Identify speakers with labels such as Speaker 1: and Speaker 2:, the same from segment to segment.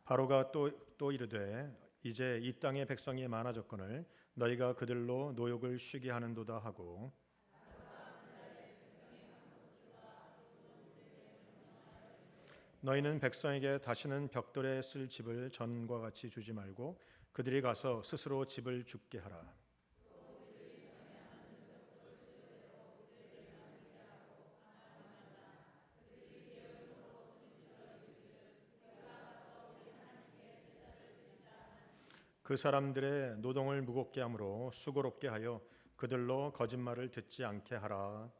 Speaker 1: 바로가 또 이르되 이제 이 땅의 백성이 많아졌거늘 너희가 그들로 노역을 쉬게 하는도다 하고 너희는 백성에게 다시는 벽돌에 쓸 집을 전과 같이 주지 말고 그들이 가서 스스로 집을 줍게 하라. 그 사람들의 노동을 무겁게 함으로 수고롭게 하여 그들로 거짓말을 듣지 않게 하라.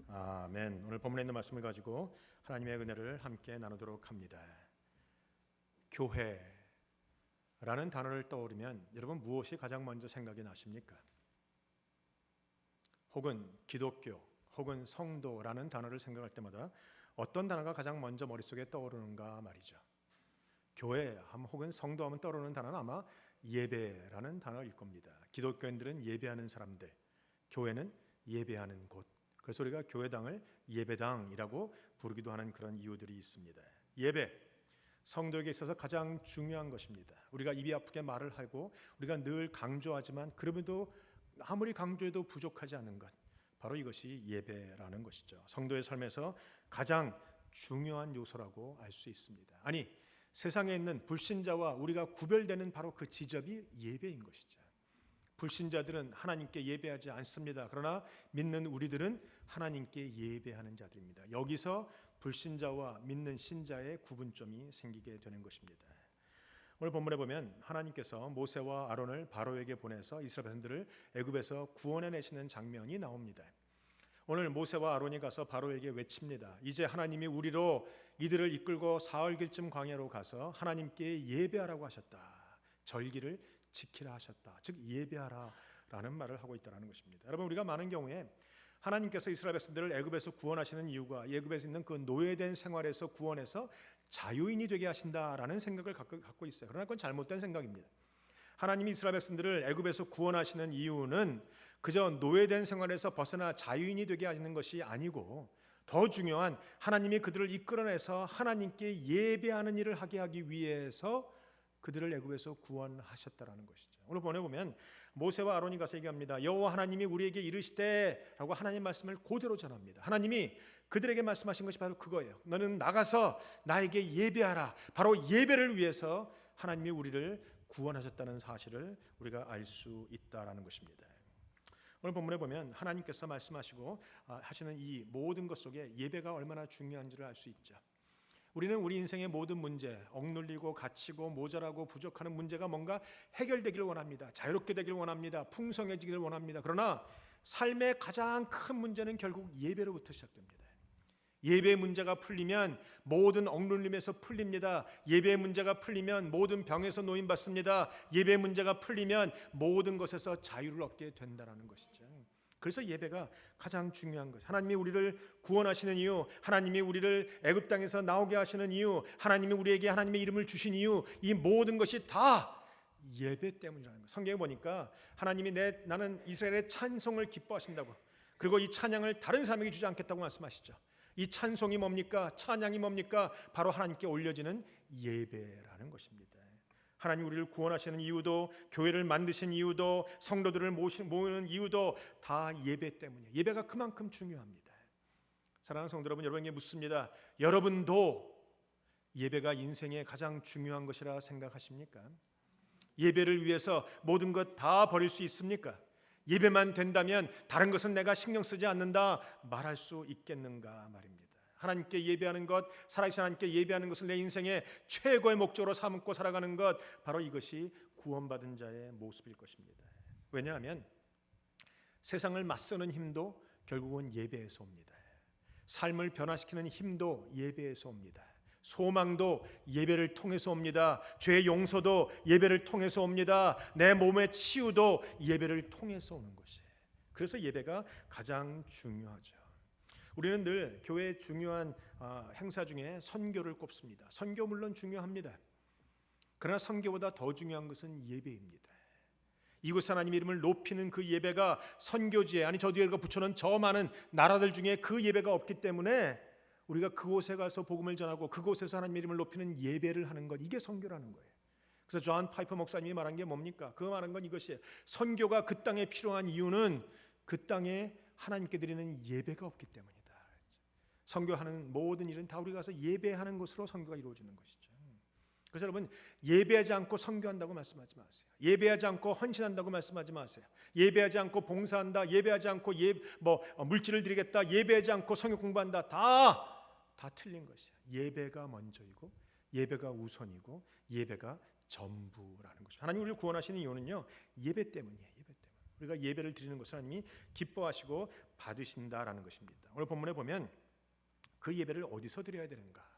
Speaker 1: 아멘. 오늘 본문에 있는 말씀을 가지고 하나님의 은혜를 함께 나누도록 합니다. 교회라는 단어를 떠오르면 여러분 무엇이 가장 먼저 생각이 나십니까? 혹은 기독교 혹은 성도라는 단어를 생각할 때마다 어떤 단어가 가장 먼저 머릿속에 떠오르는가 말이죠. 교회 혹은 성도하면 떠오르는 단어는 아마 예배라는 단어일 겁니다. 기독교인들은 예배하는 사람들, 교회는 예배하는 곳. 그래서 우리가 교회당을 예배당이라고 부르기도 하는 그런 이유들이 있습니다. 예배, 성도에게 있어서 가장 중요한 것입니다. 우리가 입이 아프게 말을 하고 우리가 늘 강조하지만 그럼에도 아무리 강조해도 부족하지 않은 것, 바로 이것이 예배라는 것이죠. 성도의 삶에서 가장 중요한 요소라고 알 수 있습니다. 아니, 세상에 있는 불신자와 우리가 구별되는 바로 그 지점이 예배인 것이죠. 불신자들은 하나님께 예배하지 않습니다. 그러나 믿는 우리들은 하나님께 예배하는 자들입니다. 여기서 불신자와 믿는 신자의 구분점이 생기게 되는 것입니다. 오늘 본문에 보면 하나님께서 모세와 아론을 바로에게 보내서 이스라엘 백성들을 애굽에서 구원해 내시는 장면이 나옵니다. 오늘 모세와 아론이 가서 바로에게 외칩니다. 이제 하나님이 우리로 이들을 이끌고 사흘길쯤 광야로 가서 하나님께 예배하라고 하셨다. 절기를 지키라 하셨다. 즉 예배하라라는 말을 하고 있다는 것입니다. 여러분, 우리가 많은 경우에 하나님께서 이스라엘 백성들을 애굽에서 구원하시는 이유가 애굽에서 있는 그 노예된 생활에서 구원해서 자유인이 되게 하신다라는 생각을 갖고 있어요. 그러나 그건 잘못된 생각입니다. 하나님이 이스라엘 백성들을 애굽에서 구원하시는 이유는 그저 노예된 생활에서 벗어나 자유인이 되게 하시는 것이 아니고 더 중요한 하나님이 그들을 이끌어내서 하나님께 예배하는 일을 하게 하기 위해서 그들을 애굽에서 구원하셨다라는 것이죠. 오늘 보면 모세와 아론이 가서 얘기합니다. 여호와 하나님이 우리에게 이르시되라고 하나님 말씀을 그대로 전합니다. 하나님이 그들에게 말씀하신 것이 바로 그거예요. 너는 나가서 나에게 예배하라. 바로 예배를 위해서 하나님이 우리를 구원하셨다는 사실을 우리가 알 수 있다라는 것입니다. 오늘 본문에 보면 하나님께서 말씀하시고 하시는 이 모든 것 속에 예배가 얼마나 중요한지를 알 수 있죠. 우리는 우리 인생의 모든 문제, 억눌리고 갇히고 모자라고 부족하는 문제가 뭔가 해결되기를 원합니다. 자유롭게 되기를 원합니다. 풍성해지기를 원합니다. 그러나 삶의 가장 큰 문제는 결국 예배로부터 시작됩니다. 예배 문제가 풀리면 모든 억눌림에서 풀립니다. 예배 문제가 풀리면 모든 병에서 노임받습니다. 예배 문제가 풀리면 모든 것에서 자유를 얻게 된다는 것이죠. 그래서 예배가 가장 중요한 것. 하나님이 우리를 구원하시는 이유, 하나님이 우리를 애굽 땅에서 나오게 하시는 이유, 하나님이 우리에게 하나님의 이름을 주신 이유, 이 모든 것이 다 예배 때문이라는 것. 성경에 보니까 하나님이 나는 이스라엘의 찬송을 기뻐하신다고, 그리고 이 찬양을 다른 사람에게 주지 않겠다고 말씀하시죠. 이 찬송이 뭡니까? 찬양이 뭡니까? 바로 하나님께 올려지는 예배라는 것입니다. 하나님 우리를 구원하시는 이유도, 교회를 만드신 이유도, 성도들을 모으는 이유도 다 예배 때문이에요. 예배가 그만큼 중요합니다. 사랑하는 성도 여러분, 여러분에게 묻습니다. 여러분도 예배가 인생의 가장 중요한 것이라 생각하십니까? 예배를 위해서 모든 것 다 버릴 수 있습니까? 예배만 된다면 다른 것은 내가 신경 쓰지 않는다 말할 수 있겠는가 말입니다. 하나님께 예배하는 것, 살아계신 하나님께 예배하는 것을 내 인생의 최고의 목적으로 삼고 살아가는 것, 바로 이것이 구원받은 자의 모습일 것입니다. 왜냐하면 세상을 맞서는 힘도 결국은 예배에서 옵니다. 삶을 변화시키는 힘도 예배에서 옵니다. 소망도 예배를 통해서 옵니다. 죄 용서도 예배를 통해서 옵니다. 내 몸의 치유도 예배를 통해서 오는 것이에요. 그래서 예배가 가장 중요하죠. 우리는 늘 교회의 중요한 행사 중에 선교를 꼽습니다. 선교 물론 중요합니다. 그러나 선교보다 더 중요한 것은 예배입니다. 이곳 하나님 이름을 높이는 그 예배가 선교지에, 아니 저 뒤에 붙여놓은 저 많은 나라들 중에 그 예배가 없기 때문에 우리가 그곳에 가서 복음을 전하고 그곳에서 하나님의 이름을 높이는 예배를 하는 것, 이게 선교라는 거예요. 그래서 존 파이퍼 목사님이 말한 게 뭡니까? 그 말한 건 이것이에요. 선교가 그 땅에 필요한 이유는 그 땅에 하나님께 드리는 예배가 없기 때문이다. 선교하는 모든 일은 다 우리가 가서 예배하는 것으로 선교가 이루어지는 것이죠. 그래서 여러분, 예배하지 않고 선교한다고 말씀하지 마세요. 예배하지 않고 헌신한다고 말씀하지 마세요. 예배하지 않고 봉사한다, 예배하지 않고 물질을 드리겠다, 예배하지 않고 성경 공부한다, 다 틀린 것이야. 예배가 먼저이고 예배가 우선이고 예배가 전부라는 것입니다. 하나님 우리를 구원하시는 이유는요, 예배 때문이에요. 예배 때문. 우리가 예배를 드리는 것을 하나님이 기뻐하시고 받으신다라는 것입니다. 오늘 본문에 보면 그 예배를 어디서 드려야 되는가?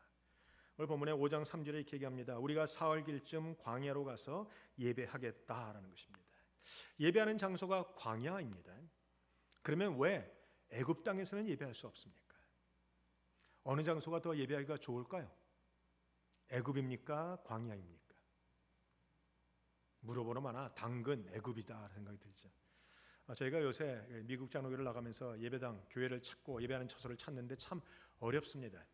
Speaker 1: 오늘 본문의 5장 3절에 이렇게 얘기합니다. 우리가 사흘길쯤 광야로 가서 예배하겠다라는 것입니다. 예배하는 장소가 광야입니다. 그러면 왜 애굽 땅에서는 예배할 수 없습니까? 어느 장소가 더 예배하기가 좋을까요? 애굽입니까? 광야입니까? 물어보는 많아. 당근 애굽이다 생각이 들죠. 저희가 요새 미국 장로교를 나가면서 예배당, 교회를 찾고 예배하는 처소를 찾는데 참 어렵습니다.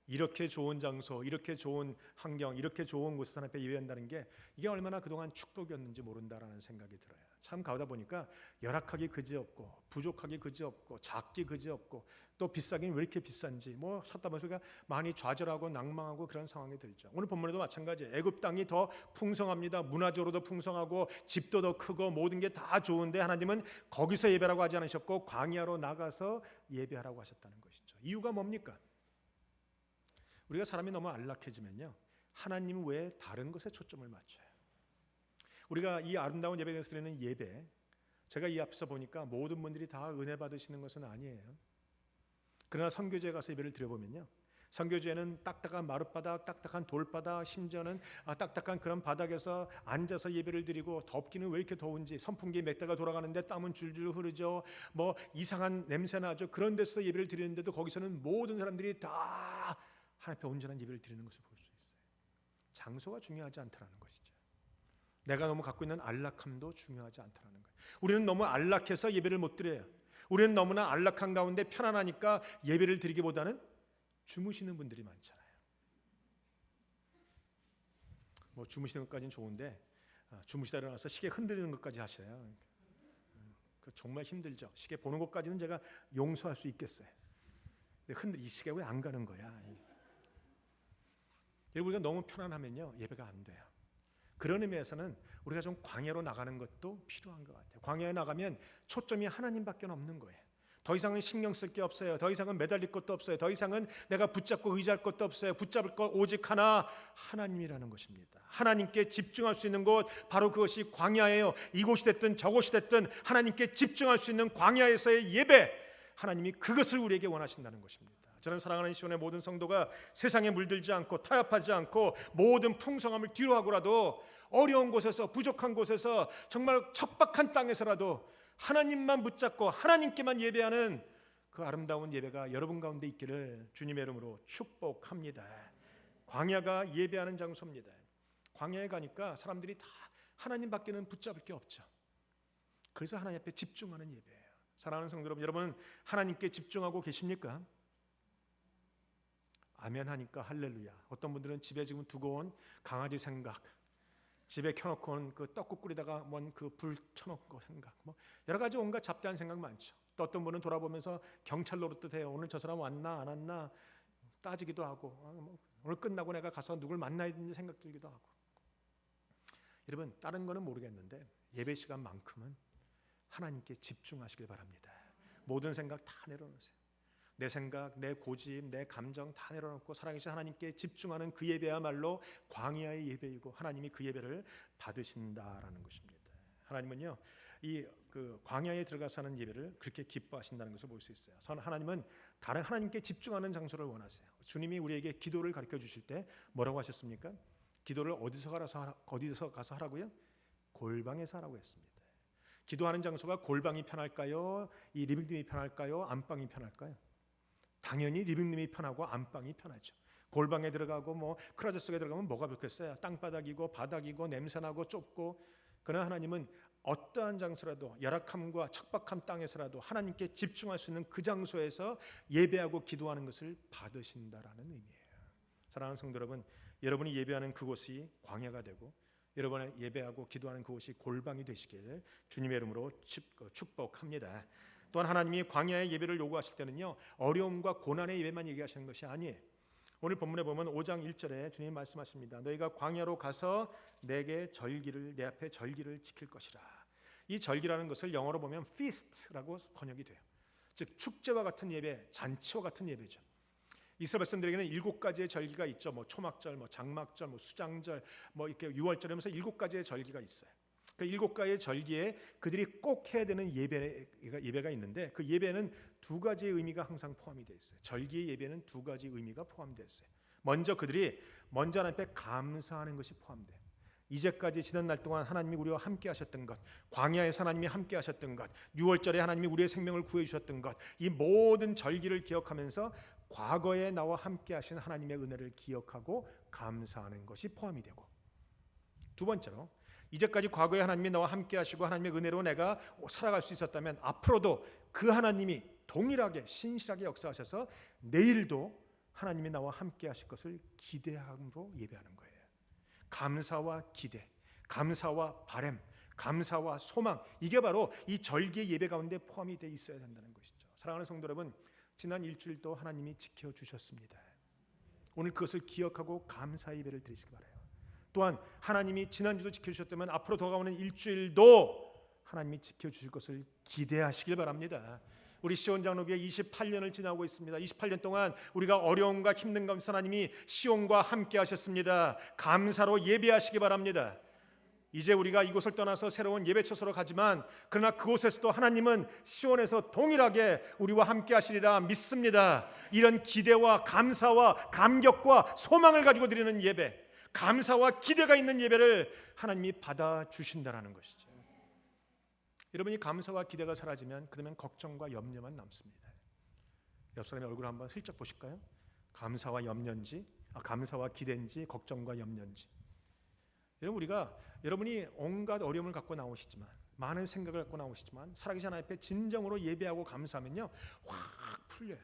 Speaker 1: 이렇게 좋은 장소, 이렇게 좋은 환경, 이렇게 좋은 곳에서 하나님 앞에 예배한다는 게 이게 얼마나 그동안 축복이었는지 모른다라는 생각이 들어요. 참 가다 보니까 열악하기 그지없고 부족하기 그지없고 작기 그지없고 또 비싸긴 왜 이렇게 비싼지 찾다 보니까 많이 좌절하고 낭망하고 그런 상황이 들죠. 오늘 본문에도 마찬가지예요. 애굽 땅이 더 풍성합니다. 문화적으로도 풍성하고 집도 더 크고 모든 게 다 좋은데 하나님은 거기서 예배라고 하지 않으셨고 광야로 나가서 예배하라고 하셨다는 것이죠. 이유가 뭡니까? 우리가 사람이 너무 안락해지면요, 하나님 외에 다른 것에 초점을 맞춰요. 우리가 이 아름다운 예배에 대해서 드리는 예배, 제가 이 앞에서 보니까 모든 분들이 다 은혜 받으시는 것은 아니에요. 그러나 선교지에 가서 예배를 드려보면요, 선교지에는 딱딱한 마룻바닥, 딱딱한 돌바닥, 심지어는 딱딱한 그런 바닥에서 앉아서 예배를 드리고, 덥기는 왜 이렇게 더운지 선풍기 몇 대가 돌아가는데 땀은 줄줄 흐르죠. 이상한 냄새 나죠. 그런 데서 예배를 드리는데도 거기서는 모든 사람들이 다 하나님 앞에 온전한 예배를 드리는 것을 볼 수 있어요. 장소가 중요하지 않다라는 것이죠. 내가 너무 갖고 있는 안락함도 중요하지 않다라는 거예요. 우리는 너무 안락해서 예배를 못 드려요. 우리는 너무나 안락한 가운데 편안하니까 예배를 드리기보다는 주무시는 분들이 많잖아요. 주무시는 것까지는 좋은데 주무시다 일어나서 시계 흔들리는 것까지 하셔요. 정말 힘들죠. 시계 보는 것까지는 제가 용서할 수 있겠어요. 근데 이 시계 왜 안 가는 거야? 우리가 너무 편안하면요, 예배가 안 돼요. 그런 의미에서는 우리가 좀 광야로 나가는 것도 필요한 것 같아요. 광야에 나가면 초점이 하나님밖에 없는 거예요. 더 이상은 신경 쓸 게 없어요. 더 이상은 매달릴 것도 없어요. 더 이상은 내가 붙잡고 의지할 것도 없어요. 붙잡을 것 오직 하나, 하나님이라는 것입니다. 하나님께 집중할 수 있는 곳, 바로 그것이 광야예요. 이곳이 됐든 저곳이 됐든 하나님께 집중할 수 있는 광야에서의 예배, 하나님이 그것을 우리에게 원하신다는 것입니다. 저는 사랑하는 시온의 모든 성도가 세상에 물들지 않고 타협하지 않고 모든 풍성함을 뒤로 하고라도 어려운 곳에서, 부족한 곳에서, 정말 척박한 땅에서라도 하나님만 붙잡고 하나님께만 예배하는 그 아름다운 예배가 여러분 가운데 있기를 주님의 이름으로 축복합니다. 광야가 예배하는 장소입니다. 광야에 가니까 사람들이 다 하나님밖에는 붙잡을 게 없죠. 그래서 하나님 앞에 집중하는 예배예요. 사랑하는 성도 여러분, 여러분은 하나님께 집중하고 계십니까? 아멘 하니까 할렐루야. 어떤 분들은 집에 지금 두고 온 강아지 생각, 집에 켜놓고 온 그 떡국 끓이다가 그 불 켜놓고 생각, 여러 가지 온갖 잡다한 생각 많죠. 또 어떤 분은 돌아보면서 경찰 노릇도 해요. 오늘 저 사람 왔나 안 왔나 따지기도 하고, 오늘 끝나고 내가 가서 누굴 만나야 되는지 생각 들기도 하고. 여러분, 다른 거는 모르겠는데 예배 시간만큼은 하나님께 집중하시길 바랍니다. 모든 생각 다 내려놓으세요. 내 생각, 내 고집, 내 감정 다 내려놓고 살아계신 하나님께 집중하는 그 예배야말로 광야의 예배이고 하나님이 그 예배를 받으신다라는 것입니다. 하나님은요, 이 광야에 들어가서 하는 예배를 그렇게 기뻐하신다는 것을 볼 수 있어요. 하나님은 다른 하나님께 집중하는 장소를 원하세요. 주님이 우리에게 기도를 가르쳐 주실 때 뭐라고 하셨습니까? 기도를 어디서 가서 하라고요? 골방에서 하라고 했습니다. 기도하는 장소가 골방이 편할까요? 이 리빙룸이 편할까요? 안방이 편할까요? 당연히 리빙룸이 편하고 안방이 편하죠. 골방에 들어가고 크라제 속에 들어가면 뭐가 좋겠어요? 땅바닥이고 바닥이고 냄새나고 좁고. 그러나 하나님은 어떠한 장소라도 열악함과 척박한 땅에서라도 하나님께 집중할 수 있는 그 장소에서 예배하고 기도하는 것을 받으신다라는 의미예요. 사랑하는 성도 여러분, 여러분이 예배하는 그곳이 광야가 되고 여러분의 예배하고 기도하는 그곳이 골방이 되시길 주님의 이름으로 축복합니다. 또한 하나님이 광야의 예배를 요구하실 때는요, 어려움과 고난의 예배만 얘기하시는 것이 아니에요. 오늘 본문에 보면 5장 1절에 주님 말씀하십니다. 너희가 광야로 가서 내 앞에 절기를 지킬 것이라. 이 절기라는 것을 영어로 보면 feast라고 번역이 돼요. 즉 축제와 같은 예배, 잔치와 같은 예배죠. 이스라엘 백성들에게는 7가지의 절기가 있죠. 뭐 초막절, 뭐 장막절, 뭐 수장절, 뭐 이렇게 6월절 하면서 7가지의 절기가 있어요. 그 7가지의 절기에 그들이 꼭 해야 되는 예배가 있는데 그 예배는 2가지의 의미가 항상 포함이 되어 있어요. 절기의 예배는 2가지 의미가 포함되어 있어요. 먼저 그들이 하나님 앞에 감사하는 것이 포함돼요. 이제까지 지난 날 동안 하나님이 우리와 함께 하셨던 것, 광야에서 하나님이 함께 하셨던 것, 6월절에 하나님이 우리의 생명을 구해 주셨던 것, 이 모든 절기를 기억하면서 과거에 나와 함께 하신 하나님의 은혜를 기억하고 감사하는 것이 포함이 되고, 두 번째로 이제까지 과거에 하나님이 나와 함께 하시고 하나님의 은혜로 내가 살아갈 수 있었다면 앞으로도 그 하나님이 동일하게 신실하게 역사하셔서 내일도 하나님이 나와 함께 하실 것을 기대함으로 예배하는 거예요. 감사와 기대, 감사와 바람, 감사와 소망, 이게 바로 이 절기의 예배 가운데 포함이 되어 있어야 된다는 것이죠. 사랑하는 성도 여러분, 지난 일주일도 하나님이 지켜주셨습니다. 오늘 그것을 기억하고 감사 예배를 드리시기 바라요. 또한 하나님이 지난주도 지켜주셨다면 앞으로 다가오는 일주일도 하나님이 지켜주실 것을 기대하시길 바랍니다. 우리 시온 장로교회 28년을 지나고 있습니다. 28년 동안 우리가 어려움과 힘든 가운데서 하나님이 시온과 함께 하셨습니다. 감사로 예배하시기 바랍니다. 이제 우리가 이곳을 떠나서 새로운 예배처소로 가지만 그러나 그곳에서도 하나님은 시온에서 동일하게 우리와 함께 하시리라 믿습니다. 이런 기대와 감사와 감격과 소망을 가지고 드리는 예배, 감사와 기대가 있는 예배를 하나님이 받아주신다는 것이죠. 여러분이 감사와 기대가 사라지면 그러면 걱정과 염려만 남습니다. 옆 사람의 얼굴 한번 슬쩍 보실까요? 감사와 염려인지, 감사와 기대인지, 걱정과 염려인지. 여러분이 온갖 어려움을 갖고 나오시지만, 많은 생각을 갖고 나오시지만 살아계신 하나님 앞에 진정으로 예배하고 감사하면요, 확 풀려요.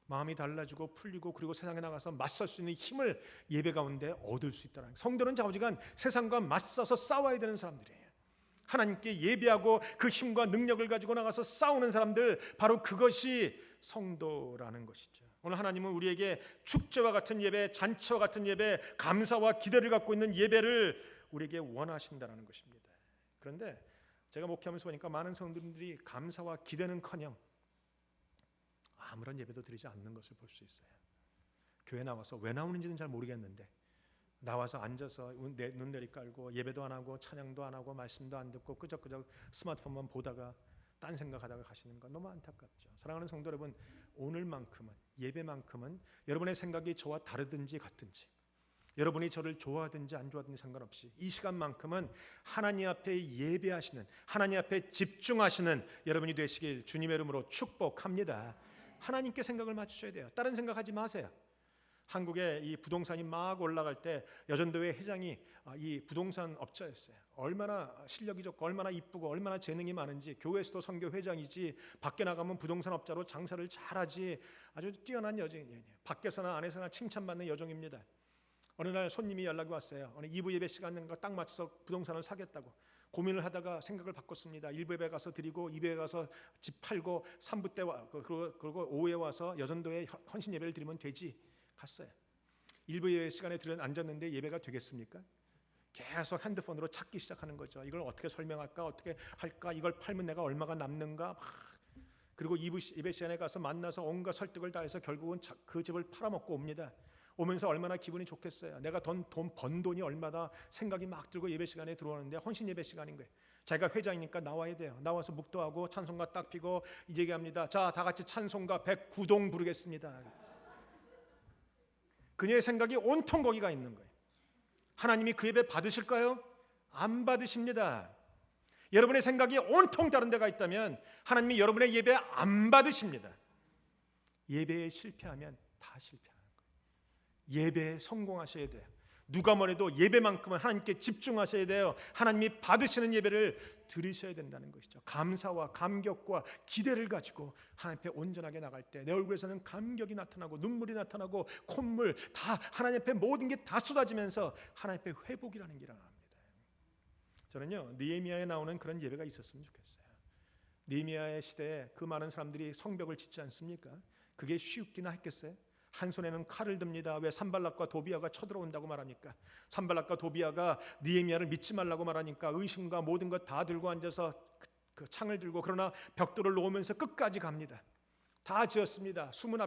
Speaker 1: 마음이 달라지고 풀리고, 그리고 세상에 나가서 맞설 수 있는 힘을 예배 가운데 얻을 수 있다는 거예요. 성도는 좌우지간 세상과 맞서서 싸워야 되는 사람들이에요. 하나님께 예배하고 그 힘과 능력을 가지고 나가서 싸우는 사람들, 바로 그것이 성도라는 것이죠. 오늘 하나님은 우리에게 축제와 같은 예배, 잔치와 같은 예배, 감사와 기대를 갖고 있는 예배를 우리에게 원하신다는 것입니다. 그런데 제가 목회하면서 보니까 많은 성도들이 감사와 기대는커녕 아무런 예배도 드리지 않는 것을 볼 수 있어요. 교회 나와서 왜 나오는지는 잘 모르겠는데 나와서 앉아서 눈 내리깔고 예배도 안 하고 찬양도 안 하고 말씀도 안 듣고 끄적끄적 스마트폰만 보다가 딴 생각하다가 가시는 건 너무 안타깝죠. 사랑하는 성도 여러분, 오늘만큼은, 예배만큼은 여러분의 생각이 저와 다르든지 같든지, 여러분이 저를 좋아하든지 안 좋아하든지 상관없이 이 시간만큼은 하나님 앞에 예배하시는, 하나님 앞에 집중하시는 여러분이 되시길 주님의 이름으로 축복합니다. 하나님께 생각을 맞추셔야 돼요. 다른 생각하지 마세요. 한국에 이 부동산이 막 올라갈 때 여전도회 회장이 이 부동산 업자였어요. 얼마나 실력이 좋고 얼마나 이쁘고 얼마나 재능이 많은지, 교회에서도 선교 회장이지 밖에 나가면 부동산 업자로 장사를 잘하지, 아주 뛰어난 여정이에요. 밖에서나 안에서나 칭찬받는 여정입니다. 어느 날 손님이 연락이 왔어요. 오늘 2부 예배 시간과 딱 맞춰서 부동산을 사겠다고 고민을 하다가 생각을 바꿨습니다. 1부 예배 가서 드리고 2부 예배 가서 집 팔고 3부 때 그리고 오후에 와서 여전도회 헌신 예배를 드리면 되지. 갔어요. 1부 예배 시간에 앉았는데 예배가 되겠습니까? 계속 핸드폰으로 찾기 시작하는 거죠. 이걸 어떻게 설명할까? 어떻게 할까? 이걸 팔면 내가 얼마가 남는가? 그리고 2부 예배 시간에 가서 만나서 온갖 설득을 다해서 결국은 그 집을 팔아먹고 옵니다. 오면서 얼마나 기분이 좋겠어요. 내가 번 돈이 얼마나 생각이 막 들고 예배 시간에 들어오는데 헌신 예배 시간인 거예요. 자기가 회장이니까 나와야 돼요. 나와서 묵도하고 찬송가 딱 피고 이제 얘기합니다. 자, 다 같이 찬송가 109동 부르겠습니다. 그녀의 생각이 온통 거기가 있는 거예요. 하나님이 그 예배 받으실까요? 안 받으십니다. 여러분의 생각이 온통 다른 데가 있다면 하나님이 여러분의 예배 안 받으십니다. 예배에 실패하면 다 실패하는 거예요. 예배에 성공하셔야 돼요. 누가 뭐래도 예배만큼은 하나님께 집중하셔야 돼요. 하나님이 받으시는 예배를 드리셔야 된다는 것이죠. 감사와 감격과 기대를 가지고 하나님 앞에 온전하게 나갈 때 내 얼굴에서는 감격이 나타나고 눈물이 나타나고 콧물 다 하나님 앞에 모든 게 다 쏟아지면서 하나님 앞에 회복이라는 게 일어납니다. 저는요 느헤미야에 나오는 그런 예배가 있었으면 좋겠어요. 느헤미야의 시대에 그 많은 사람들이 성벽을 짓지 않습니까? 그게 쉽기나 했겠어요? 한 손에는 칼을 듭니다. 왜 산발락과 도비아가 쳐들어온다고 말합니까? 산발락과 도비아가 느헤미야를 믿지 말라고 말하니까 의심과 모든 것 다 들고 앉아서 그 창을 들고 그러나 벽돌을 놓으면서 끝까지 갑니다. 다 지었습니다. 수문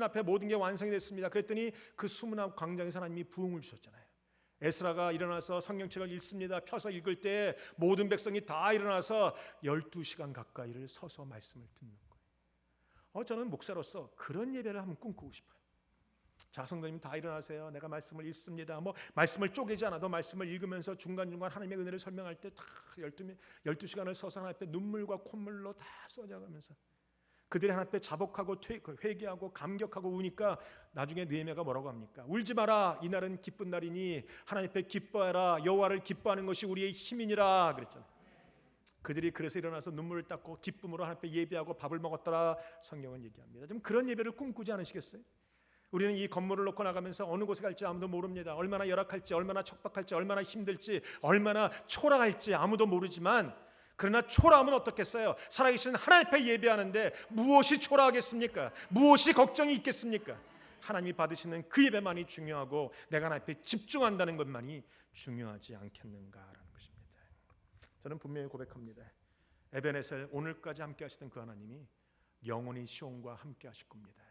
Speaker 1: 앞에 모든 게 완성이 됐습니다. 그랬더니 그 수문 앞 광장에서 하나님이 부흥을 주셨잖아요. 에스라가 일어나서 성경책을 읽습니다. 펴서 읽을 때 모든 백성이 다 일어나서 12시간 가까이를 서서 말씀을 듣는 거예요. 저는 목사로서 그런 예배를 한번 꿈꾸고 싶어요. 자, 성도님 다 일어나세요. 내가 말씀을 읽습니다. 말씀을 쪼개지 않아도 말씀을 읽으면서 중간중간 하나님의 은혜를 설명할 때 다 12시간을 서서 하나님 앞에 눈물과 콧물로 다 쏟아가면서 그들이 하나님 앞에 자복하고 회개하고 감격하고 우니까 나중에 느헤미야가 뭐라고 합니까? 울지 마라. 이날은 기쁜 날이니 하나님 앞에 기뻐하라. 여호와를 기뻐하는 것이 우리의 힘이니라 그랬잖아요. 그들이 그래서 일어나서 눈물을 닦고 기쁨으로 하나님 앞에 예배하고 밥을 먹었더라. 성경은 얘기합니다. 좀 그런 예배를 꿈꾸지 않으시겠어요? 우리는 이 건물을 놓고 나가면서 어느 곳에 갈지 아무도 모릅니다. 얼마나 열악할지, 얼마나 척박할지, 얼마나 힘들지, 얼마나 초라할지 아무도 모르지만 그러나 초라하면 어떻겠어요? 살아계신 하나님 앞에 예배하는데 무엇이 초라하겠습니까? 무엇이 걱정이 있겠습니까? 하나님이 받으시는 그 예배만이 중요하고 내가 하나님 앞에 집중한다는 것만이 중요하지 않겠는가라는 것입니다. 저는 분명히 고백합니다. 에베네셀 오늘까지 함께 하시던 그 하나님이 영원히 시온과 함께 하실 겁니다.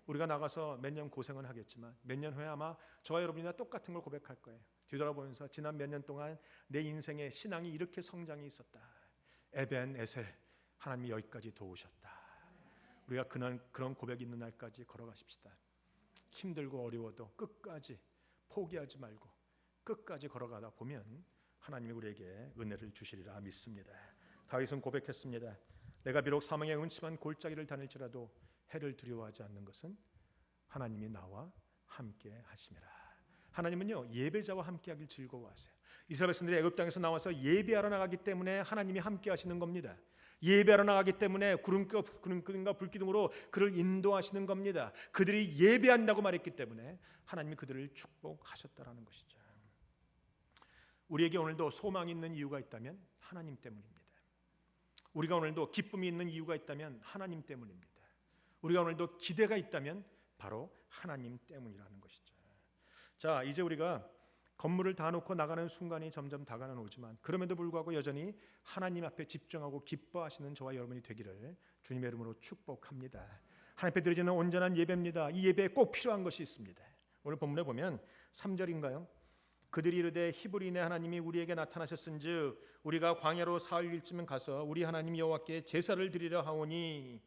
Speaker 1: 우리가 나가서 몇 년 고생은 하겠지만 몇 년 후에 아마 저와 여러분이나 똑같은 걸 고백할 거예요. 뒤돌아보면서 지난 몇 년 동안 내 인생의 신앙이 이렇게 성장이 있었다. 에벤에셀 하나님이 여기까지 도우셨다. 우리가 그런 고백이 있는 날까지 걸어가십시다. 힘들고 어려워도 끝까지 포기하지 말고 끝까지 걸어가다 보면 하나님이 우리에게 은혜를 주시리라 믿습니다. 다윗은 고백했습니다. 내가 비록 사망의 음침한 골짜기를 다닐지라도 해를 두려워하지 않는 것은 하나님이 나와 함께 하심이라. 하나님은요 예배자와 함께하길 즐거워하세요. 이스라엘 백성들이 애굽 땅에서 나와서 예배하러 나가기 때문에 하나님이 함께 하시는 겁니다. 예배하러 나가기 때문에 구름과 불기둥으로 그를 인도하시는 겁니다. 그들이 예배한다고 말했기 때문에 하나님이 그들을 축복하셨다라는 것이죠. 우리에게 오늘도 소망이 있는 이유가 있다면 하나님 때문입니다. 우리가 오늘도 기쁨이 있는 이유가 있다면 하나님 때문입니다. 우리가 오늘도 기대가 있다면 바로 하나님 때문이라는 것이죠. 자, 이제 우리가 건물을 다 놓고 나가는 순간이 점점 다가는 오지만 그럼에도 불구하고 여전히 하나님 앞에 집중하고 기뻐하시는 저와 여러분이 되기를 주님의 이름으로 축복합니다. 하나님 앞에 드려지는 온전한 예배입니다. 이 예배에 꼭 필요한 것이 있습니다. 오늘 본문에 보면 3절인가요? 그들이 이르되 히브리인의 하나님이 우리에게 나타나셨은즉 우리가 광야로 사흘일쯤은 가서 우리 하나님 여호와께 제사를 드리려 하오니.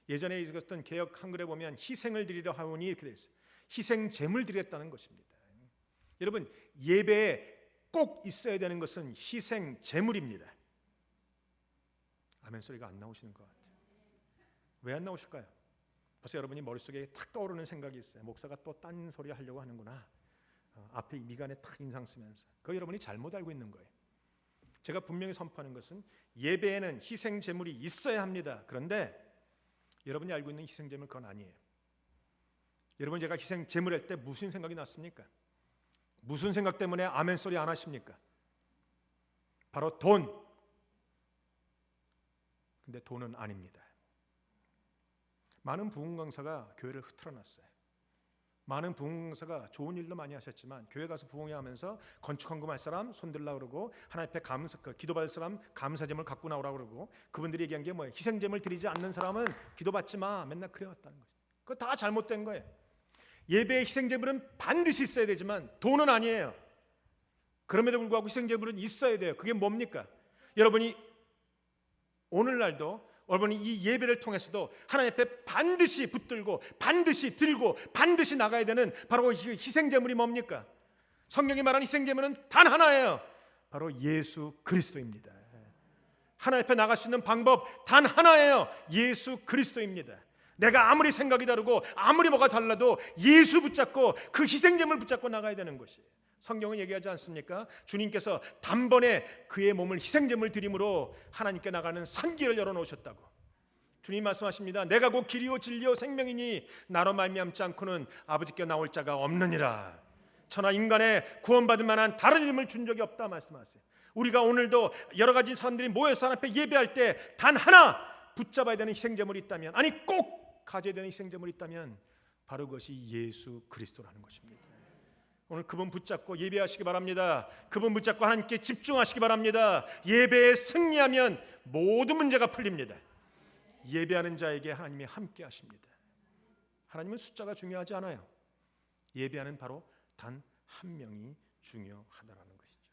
Speaker 1: 예전에 읽었던 개역 한글에 보면 희생을 드리려 하오니 이렇게 되어 있어요. 희생 제물 드렸다는 것입니다. 여러분 예배에 꼭 있어야 되는 것은 희생 제물입니다. 아멘 소리가 안 나오시는 것 같아요. 왜 안 나오실까요? 벌써 여러분이 머릿속에 탁 떠오르는 생각이 있어요. 목사가 또 딴 소리 하려고 하는구나. 앞에 미간에 탁 인상 쓰면서 그거 여러분이 잘못 알고 있는 거예요. 제가 분명히 선포하는 것은 예배에는 희생 제물이 있어야 합니다. 그런데 여러분이 알고 있는 희생 제물 그건 아니에요. 여러분 제가 희생 제물 할 때 무슨 생각이 났습니까? 무슨 생각 때문에 아멘 소리 안 하십니까? 바로 돈. 근데 돈은 아닙니다. 많은 부흥 강사가 교회를 흐트러놨어요. 많은 부흥 강사가 좋은 일도 많이 하셨지만 교회 가서 부흥회 하면서 건축헌금 할 사람 손들라 그러고 하나님 앞에 기도받을 사람 감사제물 갖고 나오라 그러고 그분들이 얘기한 게 뭐예요? 희생제물 드리지 않는 사람은 기도받지 마. 맨날 그래왔다는 거죠. 그거 다 잘못된 거예요. 예배의 희생제물은 반드시 있어야 되지만 돈은 아니에요. 그럼에도 불구하고 희생제물은 있어야 돼요. 그게 뭡니까? 여러분이 오늘날도 여러분이 이 예배를 통해서도 하나님 앞에 반드시 붙들고 반드시 들고 반드시 나가야 되는 바로 희생제물이 뭡니까? 성경이 말하는 희생제물은 단 하나예요. 바로 예수 그리스도입니다. 하나님 앞에 나갈 수 있는 방법 단 하나예요. 예수 그리스도입니다. 내가 아무리 생각이 다르고 아무리 뭐가 달라도 예수 붙잡고 그 희생제물 붙잡고 나가야 되는 것이에요. 성경은 얘기하지 않습니까? 주님께서 단번에 그의 몸을 희생제물 드림으로 하나님께 나가는 산길을 열어놓으셨다고. 주님 말씀하십니다. 내가 곧 길이요 진리요 생명이니 나로 말미암지 않고는 아버지께 나올 자가 없느니라. 천하 인간의 구원받을 만한 다른 이름을 준 적이 없다 말씀하세요. 우리가 오늘도 여러 가지 사람들이 모여서 하나님 앞에 예배할 때 단 하나 붙잡아야 되는 희생제물이 있다면, 아니 꼭 가져야 되는 희생제물이 있다면 바로 그것이 예수 그리스도라는 것입니다. 오늘 그분 붙잡고 예배하시기 바랍니다. 그분 붙잡고 하나님께 집중하시기 바랍니다. 예배에 승리하면 모든 문제가 풀립니다. 예배하는 자에게 하나님이 함께 하십니다. 하나님은 숫자가 중요하지 않아요. 예배하는 바로 단 한 명이 중요하다는 것이죠.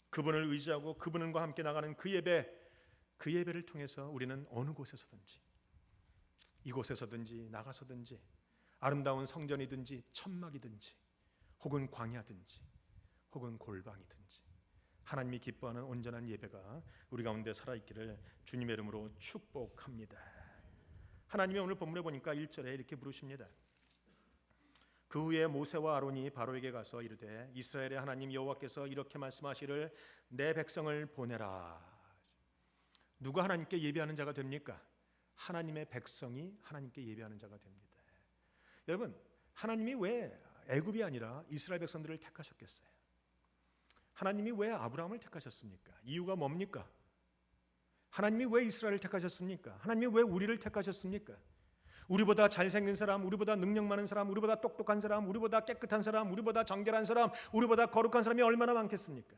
Speaker 1: 그분을 의지하고 그분과 함께 나가는 그 예배를 통해서 우리는 어느 곳에서든지, 이곳에서든지 나가서든지, 아름다운 성전이든지 천막이든지 혹은 광야든지 혹은 골방이든지 하나님이 기뻐하는 온전한 예배가 우리 가운데 살아있기를 주님의 이름으로 축복합니다. 하나님이 오늘 본문에 보니까 1절에 이렇게 부르십니다. 그 후에 모세와 아론이 바로에게 가서 이르되 이스라엘의 하나님 여호와께서 이렇게 말씀하시를 내 백성을 보내라. 누가 하나님께 예배하는 자가 됩니까? 하나님의 백성이 하나님께 예배하는 자가 됩니다. 여러분, 하나님이 왜 애굽이 아니라 이스라엘 백성들을 택하셨겠어요? 하나님이 왜 아브라함을 택하셨습니까? 이유가 뭡니까? 하나님이 왜 이스라엘을 택하셨습니까? 하나님이 왜 우리를 택하셨습니까? 우리보다 잘생긴 사람, 우리보다 능력 많은 사람, 우리보다 똑똑한 사람, 우리보다 깨끗한 사람, 우리보다 정결한 사람, 우리보다 거룩한 사람이 얼마나 많겠습니까?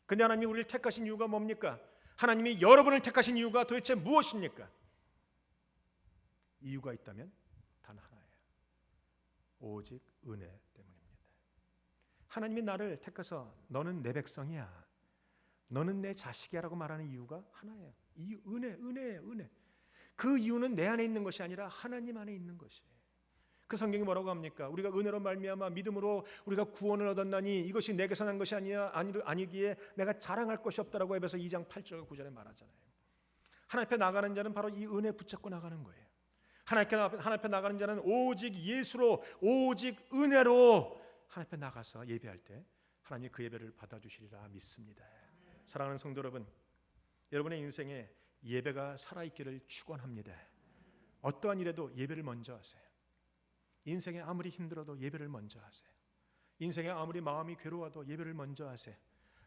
Speaker 1: 근데 하나님이 우리를 택하신 이유가 뭡니까? 하나님이 여러분을 택하신 이유가 도대체 무엇입니까? 이유가 있다면 단 하나예요. 오직 은혜 때문입니다. 하나님이 나를 택해서 너는 내 백성이야, 너는 내 자식이야라고 말하는 이유가 하나예요. 이 은혜. 그 이유는 내 안에 있는 것이 아니라 하나님 안에 있는 것이에요. 그 성경이 뭐라고 합니까? 우리가 은혜로 말미암아 믿음으로 우리가 구원을 얻었나니 이것이 내게서 난 것이 아니기에 내가 자랑할 것이 없다라고 에베소 2장 8절 9절에 말하잖아요. 하나님 앞에 나가는 자는 바로 이 은혜 붙잡고 나가는 거예요. 하나님 앞에 나가는 자는 오직 예수로, 오직 은혜로 하나님 앞에 나가서 예배할 때 하나님이 그 예배를 받아주시리라 믿습니다. 사랑하는 성도 여러분, 여러분의 인생에 예배가 살아있기를 축원합니다. 어떠한 일에도 예배를 먼저 하세요. 인생에 아무리 힘들어도 예배를 먼저 하세요. 인생에 아무리 마음이 괴로워도 예배를 먼저 하세요.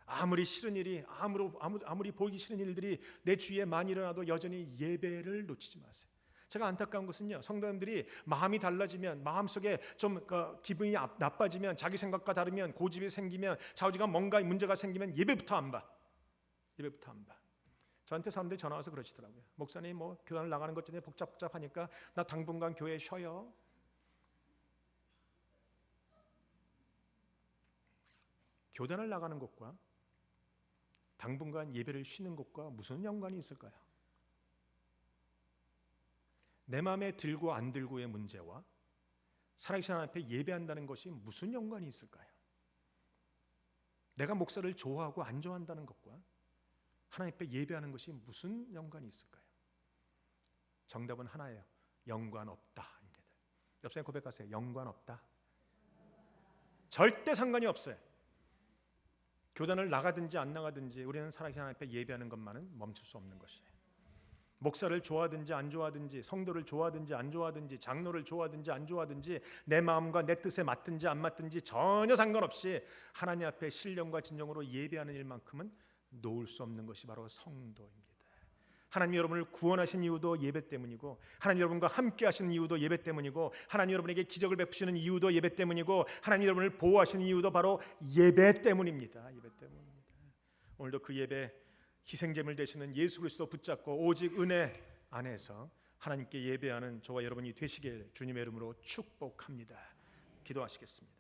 Speaker 1: 아무리 싫은 일이, 아무리 보기 싫은 일들이 내 주위에 많이 일어나도 여전히 예배를 놓치지 마세요. 제가 안타까운 것은요, 성도님들이 마음이 달라지면, 마음속에 좀 기분이 나빠지면, 자기 생각과 다르면, 고집이 생기면, 좌우지간 뭔가 문제가 생기면 예배부터 안 봐. 저한테 사람들이 전화 와서 그러시더라고요. 목사님, 뭐 교단을 나가는 것 전에 복잡하니까 나 당분간 교회 쉬어요. 교단을 나가는 것과 당분간 예배를 쉬는 것과 무슨 연관이 있을까요? 내 마음에 들고 안 들고의 문제와 살아계신 하나님 앞에 예배한다는 것이 무슨 연관이 있을까요? 내가 목사를 좋아하고 안 좋아한다는 것과 하나님 앞에 예배하는 것이 무슨 연관이 있을까요? 정답은 하나예요. 연관 없다입니다. 옆 사람에 고백하세요. 연관 없다. 절대 상관이 없어요. 교단을 나가든지 안 나가든지 우리는 살아계신 하나님 앞에 예배하는 것만은 멈출 수 없는 것이에요. 목사를 좋아하든지 안 좋아하든지, 성도를 좋아하든지 안 좋아하든지, 장로를 좋아하든지 안 좋아하든지, 내 마음과 내 뜻에 맞든지 안 맞든지 전혀 상관없이 하나님 앞에 신령과 진정으로 예배하는 일만큼은 놓을 수 없는 것이 바로 성도입니다. 하나님 여러분을 구원하신 이유도 예배 때문이고, 하나님 여러분과 함께 하시는 이유도 예배 때문이고, 하나님 여러분에게 기적을 베푸시는 이유도 예배 때문이고, 하나님 여러분을 보호하시는 이유도 바로 예배 때문입니다. 예배 때문입니다. 오늘도 그 예배, 희생제물 되시는 예수 그리스도 붙잡고 오직 은혜 안에서 하나님께 예배하는 저와 여러분이 되시길 주님의 이름으로 축복합니다. 기도하시겠습니다.